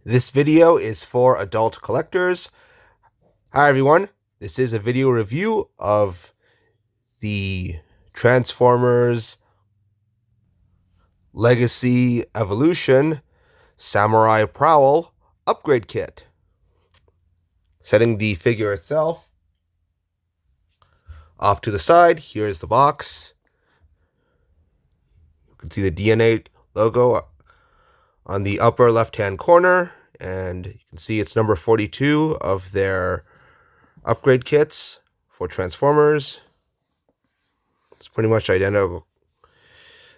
This video is for adult collectors. Hi everyone, this is a video review of the Transformers Legacy Evolution Samurai Prowl upgrade kit. Setting the figure itself off to the side, here is the box. You can see the DNA logo on the upper left-hand corner, and you can see it's number 42 of their upgrade kits for Transformers. It's pretty much identical,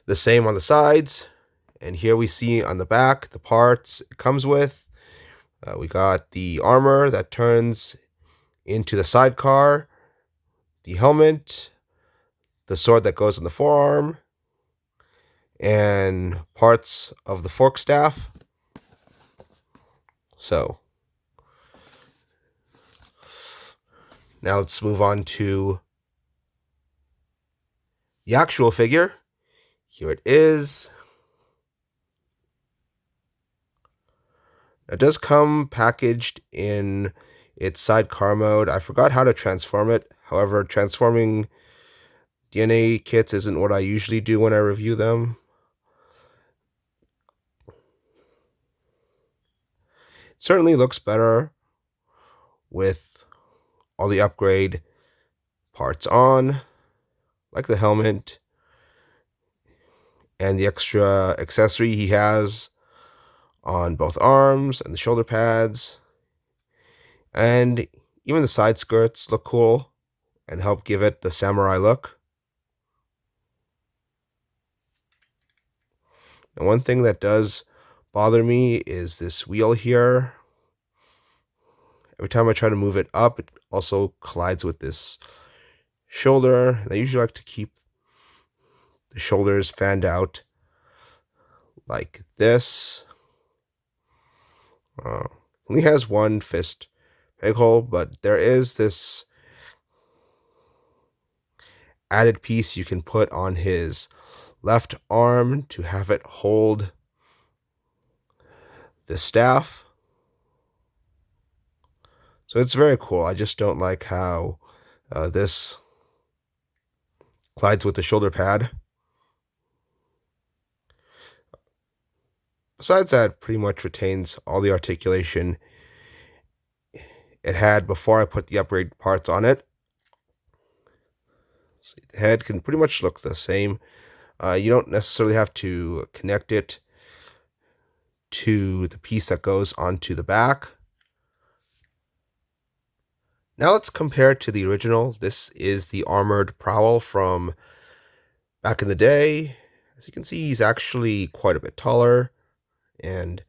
the same on the sides. And here we see on the back the parts it comes with. We got the armor that turns into the sidecar, the helmet, the sword that goes in the forearm, and parts of the fork staff. So now let's move on to the actual figure. Here it is. It does come packaged in its sidecar mode. I forgot how to transform it. However, transforming DNA kits isn't what I usually do when I review them. It certainly looks better with all the upgrade parts on, like the helmet and the extra accessory he has on both arms and the shoulder pads. And even the side skirts look cool and help give it the samurai look. And one thing that does bother me is this wheel here. Every time I try to move it up, it also collides with this shoulder. And I usually like to keep the shoulders fanned out like this. Only has one fist peg hole, but there is this added piece you can put on his left arm to have it hold the staff. So it's very cool. I just don't like how this collides with the shoulder pad. Besides that, pretty much retains all the articulation it had before I put the upgrade parts on it. See, the head can pretty much look the same. You don't necessarily have to connect it to the piece that goes onto the back. Now let's compare it to the original. This is the armored Prowl from back in the day. As you can see, he's actually quite a bit taller, and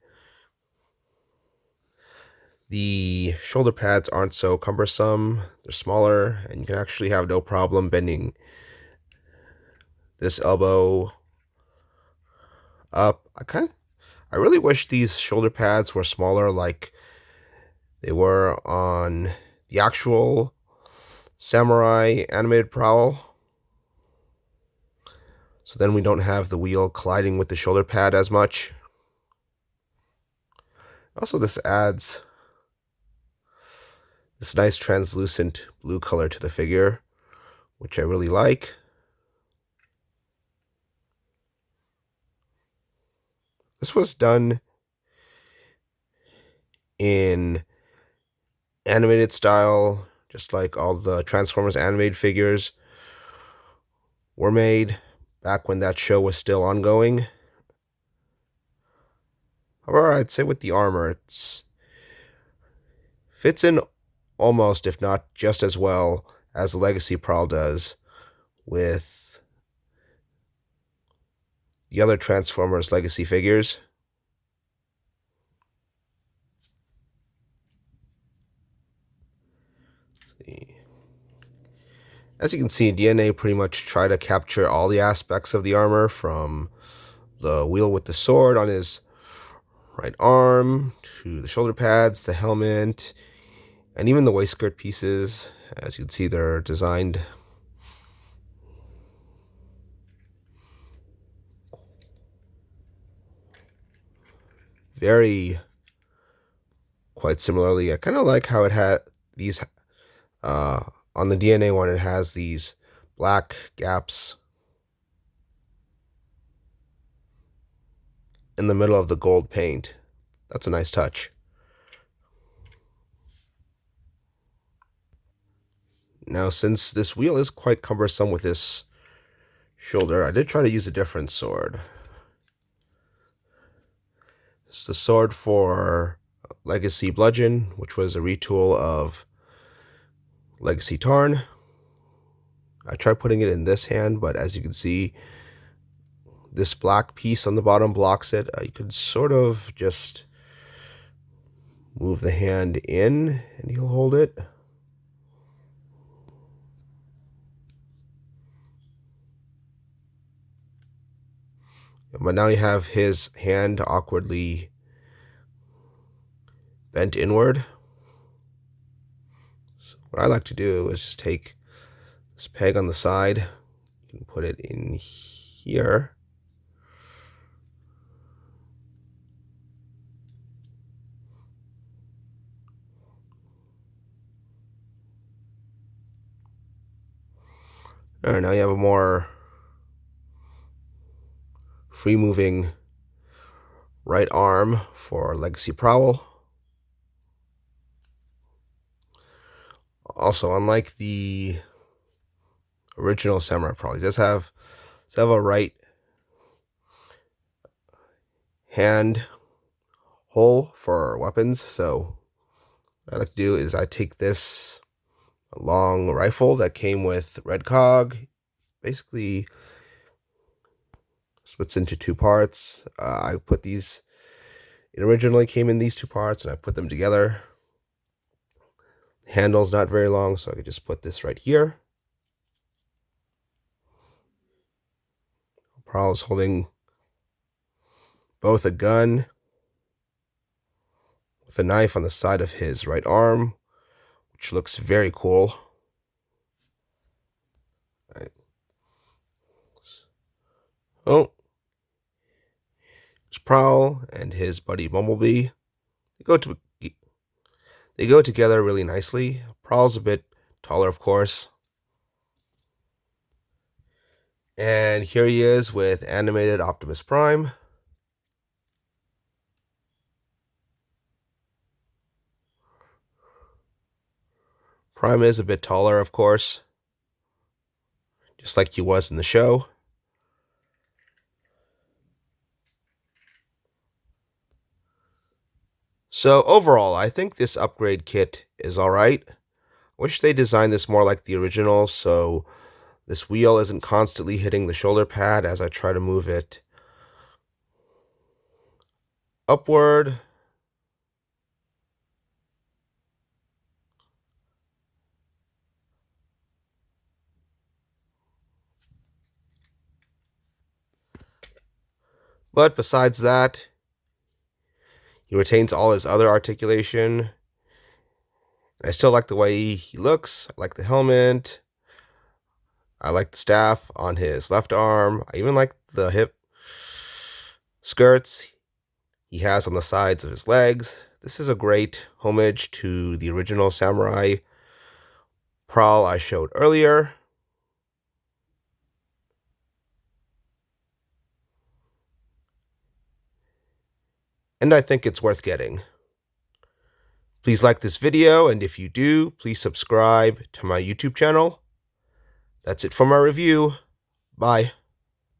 the shoulder pads aren't so cumbersome. They're smaller, and you can actually have no problem bending this elbow up. I really wish these shoulder pads were smaller like they were on the actual Samurai Animated Prowl. So then we don't have the wheel colliding with the shoulder pad as much. Also, this adds this nice translucent blue color to the figure, which I really like. This was done in animated style, just like all the Transformers animated figures were made back when that show was still ongoing. However, I'd say with the armor, it fits in almost, if not just as well, as the Legacy Prowl does with the other Transformers Legacy figures. As you can see, DNA pretty much try to capture all the aspects of the armor, from the wheel with the sword on his right arm to the shoulder pads, the helmet, and even the waistskirt pieces. As you can see, they're designed very quite similarly. I kind of like how it had these, on the DNA one, it has these black gaps in the middle of the gold paint. That's a nice touch. Now, since this wheel is quite cumbersome with this shoulder, I did try to use a different sword. It's the sword for Legacy Bludgeon, which was a retool of Legacy Tarn. I tried putting it in this hand, but as you can see, this black piece on the bottom blocks it. You could sort of just move the hand in and he'll hold it. But now you have his hand awkwardly bent inward. So what I like to do is just take this peg on the side, you can put it in here. All right, now you have a more free-moving right arm for Legacy Prowl. Also, unlike the original Samurai Prowl, it does have a right hand hole for weapons. So what I like to do is I take this long rifle that came with Red Cog, basically splits into two parts. I put these, it originally came in these two parts and I put them together. The handle's not very long, so I could just put this right here. Prowl is holding both a gun with a knife on the side of his right arm, which looks very cool. Right. Oh, there's Prowl and his buddy Bumblebee. They go together really nicely. Prowl's a bit taller, of course. And here he is with animated Optimus Prime. Prime is a bit taller, of course, just like he was in the show. So overall, I think this upgrade kit is alright. Wish they designed this more like the original, so this wheel isn't constantly hitting the shoulder pad as I try to move it upward. But besides that, he retains all his other articulation. I still like the way he looks. I like the helmet. I like the staff on his left arm. I even like the hip skirts he has on the sides of his legs. This is a great homage to the original Samurai Prowl I showed earlier. And I think it's worth getting. Please like this video, and if you do, please subscribe to my YouTube channel. That's it for my review. Bye.